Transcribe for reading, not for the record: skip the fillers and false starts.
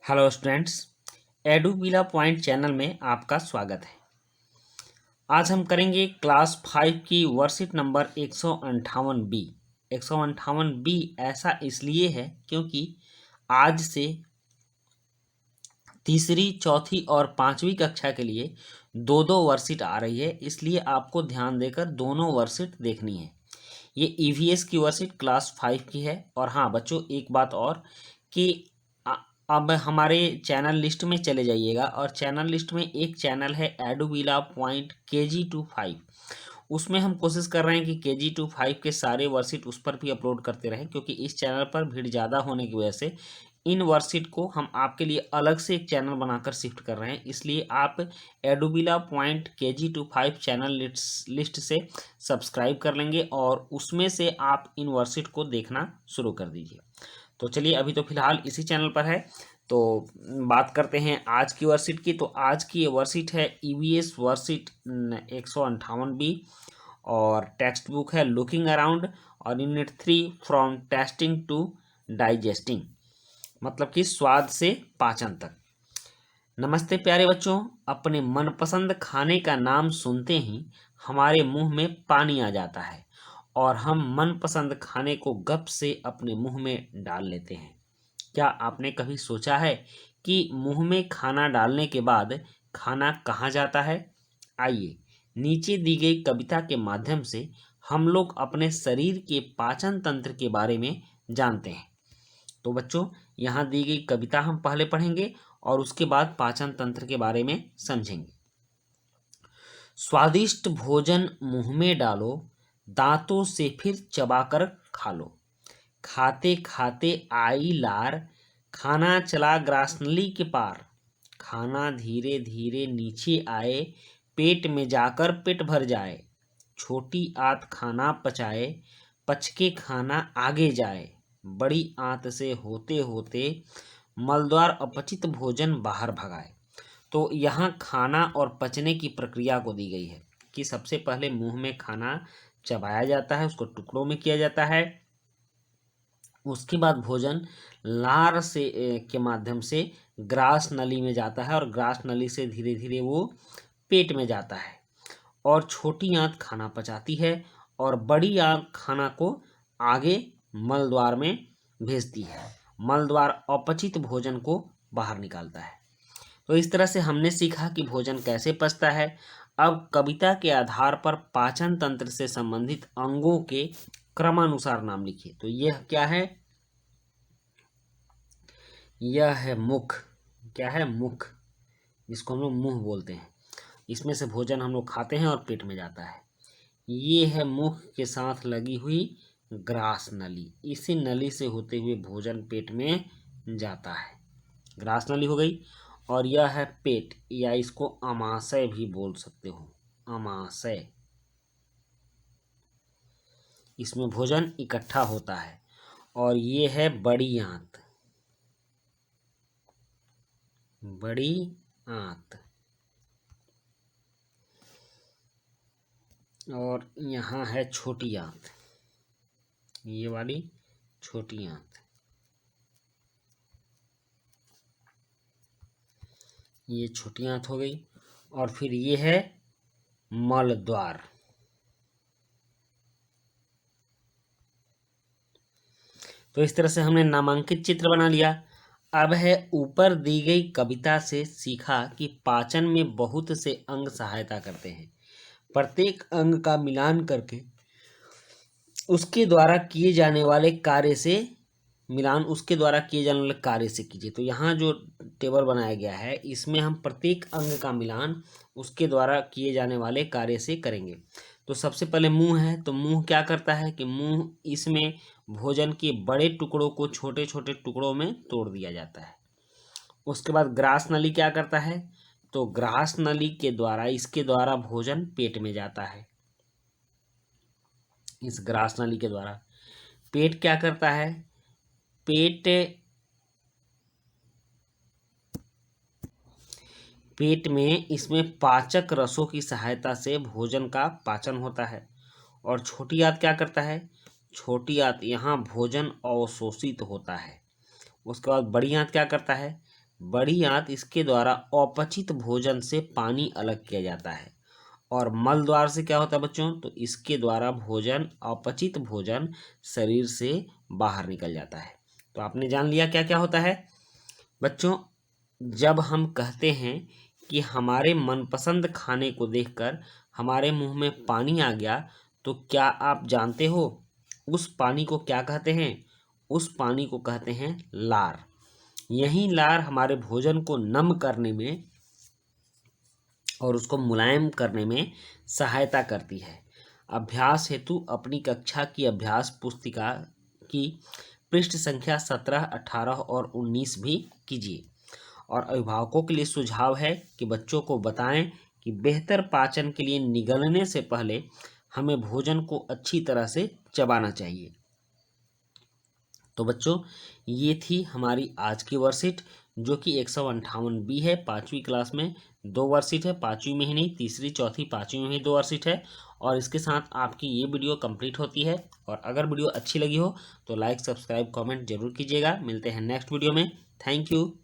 Hello students, एडुबिला point channel में आपका स्वागत है। आज हम करेंगे क्लास 5 की वर्कशीट नंबर 158 बी। 158 बी ऐसा इसलिए है क्योंकि आज से तीसरी, चौथी और पांचवी कक्षा के लिए दो दो वर्कशीट आ रही है, इसलिए आपको ध्यान देकर दोनों वर्कशीट देखनी है। ये ईवीएस की वर्कशीट क्लास 5 की है। और हाँ बच्चों, एक बात और कि अ- अब हमारे चैनल लिस्ट में चले जाइएगा और चैनल लिस्ट में एक चैनल है एडुबिला पॉइंट KG25। उसमें हम कोशिश कर रहे हैं कि KG25 के सारे वर्कशीट उस पर भी अपलोड करते रहें, क्योंकि इस चैनल पर भीड़ ज़्यादा होने की वजह से इन वर्कशीट को हम आपके लिए अलग से एक चैनल बनाकर शिफ्ट कर रहे हैं। इसलिए आप एडुबिला पॉइंट KG25 चैनल लिस्ट से सब्सक्राइब कर लेंगे और उसमें से आप इन वर्कशीट को देखना शुरू कर दीजिए। तो चलिए, अभी तो फिलहाल इसी चैनल पर है, तो बात करते हैं आज की वर्कशीट की। तो आज की ये वर्कशीट है ईवीएस वर्कशीट 158 बी और टेक्स्ट बुक है लुकिंग अराउंड और unit 3 from tasting to digesting, मतलब कि स्वाद से पाचन तक। नमस्ते प्यारे बच्चों, अपने मनपसंद खाने का नाम सुनते ही हमारे मुंह में पानी आ जाता है और हम मनपसंद खाने को गप से अपने मुंह में डाल लेते हैं। क्या आपने कभी सोचा है कि मुंह में खाना डालने के बाद खाना कहाँ जाता है? आइए नीचे दी गई कविता के माध्यम से हम लोग अपने शरीर के पाचन तंत्र के बारे में जानते हैं। तो बच्चों, यहाँ दी गई कविता हम पहले पढ़ेंगे और उसके बाद पाचन तंत्र के बारे में समझेंगे। स्वादिष्ट भोजन मुंह में डालो, दांतों से फिर चबाकर खा लो। खाते खाते आई लार, खाना चला ग्रासनली के पार। खाना धीरे धीरे नीचे आए, पेट में जाकर पेट भर जाए। छोटी आंत खाना पचाए, पचके खाना आगे जाए। बड़ी आंत से होते होते मलद्वार अपचित भोजन बाहर भगाए। तो यहाँ खाना और पचने की प्रक्रिया को दी गई है कि सबसे पहले मुंह में खाना चबाया जाता है, उसको टुकड़ों में किया जाता है। उसके बाद भोजन लार से के माध्यम से ग्रास नली में जाता है और ग्रास नली से धीरे धीरे वो पेट में जाता है और छोटी आंत खाना पचाती है और बड़ी आंत खाना को आगे मल द्वार में भेजती है। मल द्वार अपचित भोजन को बाहर निकालता है। तो इस तरह से हमने सीखा कि भोजन कैसे पचता है। अब कविता के आधार पर पाचन तंत्र से संबंधित अंगों के क्रमानुसार नाम लिखिए। तो यह क्या है? यह है मुख। क्या है? मुख, जिसको हम लोग मुंह बोलते हैं। इसमें से भोजन हम लोग खाते हैं और पेट में जाता है। ये है मुख के साथ लगी हुई ग्रास नली। इसी नली से होते हुए भोजन पेट में जाता है। ग्रास नली हो गई। और यह है पेट, या इसको अमाशय भी बोल सकते हो। अमाशय, इसमें भोजन इकट्ठा होता है। और ये है बड़ी आंत। बड़ी आंत। और यहाँ है छोटी आंत, ये वाली छोटी आंत। ये छोटी आंत हो गई। और फिर ये है मल द्वार। तो इस तरह से हमने नामांकित चित्र बना लिया। अब है ऊपर दी गई कविता से सीखा कि पाचन में बहुत से अंग सहायता करते हैं। प्रत्येक अंग का मिलान करके उसके द्वारा किए जाने वाले कार्य से कीजिए। तो यहाँ जो टेबल बनाया गया है, इसमें हम प्रत्येक अंग का मिलान उसके द्वारा किए जाने वाले कार्य से करेंगे। तो सबसे पहले मुंह है, तो मुंह क्या करता है कि मुंह, इसमें भोजन के बड़े टुकड़ों को छोटे छोटे टुकड़ों में तोड़ दिया जाता है। उसके बाद ग्रास नली क्या करता है? तो ग्रास नली के द्वारा, इसके द्वारा भोजन पेट में जाता है। इस ग्रास नली के द्वारा पेट क्या करता है? पेट में इसमें पाचक रसों की सहायता से भोजन का पाचन होता है। और छोटी आंत क्या करता है? छोटी आंत, यहाँ भोजन अवशोषित होता है। उसके बाद बड़ी आंत क्या करता है? बड़ी आंत इसके द्वारा अपचित भोजन से पानी अलग किया जाता है। और मल द्वार से क्या होता है बच्चों, तो इसके द्वारा भोजन, अपचित भोजन शरीर से बाहर निकल जाता है। तो आपने जान लिया क्या क्या होता है बच्चों। जब हम कहते हैं कि हमारे मनपसंद खाने को देखकर हमारे मुंह में पानी आ गया, तो क्या आप जानते हो उस पानी को क्या कहते हैं? उस पानी को कहते हैं लार। यही लार हमारे भोजन को नम करने में और उसको मुलायम करने में सहायता करती है। अभ्यास हेतु अपनी कक्षा की अभ्यास पुस्तिका की पृष्ठ संख्या 17, 18 और 19 भी कीजिए। और अभिभावकों के लिए सुझाव है कि बच्चों को बताएं कि बेहतर पाचन के लिए निगलने से पहले हमें भोजन को अच्छी तरह से चबाना चाहिए। तो बच्चों, ये थी हमारी आज की वर्कशीट, जो कि 158 बी है। 5वीं क्लास में 2 वर्कशीट है, 5वीं में ही नहीं, तीसरी, चौथी, 5वीं में ही 2 वर्कशीट है। और इसके साथ आपकी ये वीडियो कंप्लीट होती है। और अगर वीडियो अच्छी लगी हो तो लाइक, सब्सक्राइब, कमेंट जरूर कीजिएगा। मिलते हैं नेक्स्ट वीडियो में। Thank you.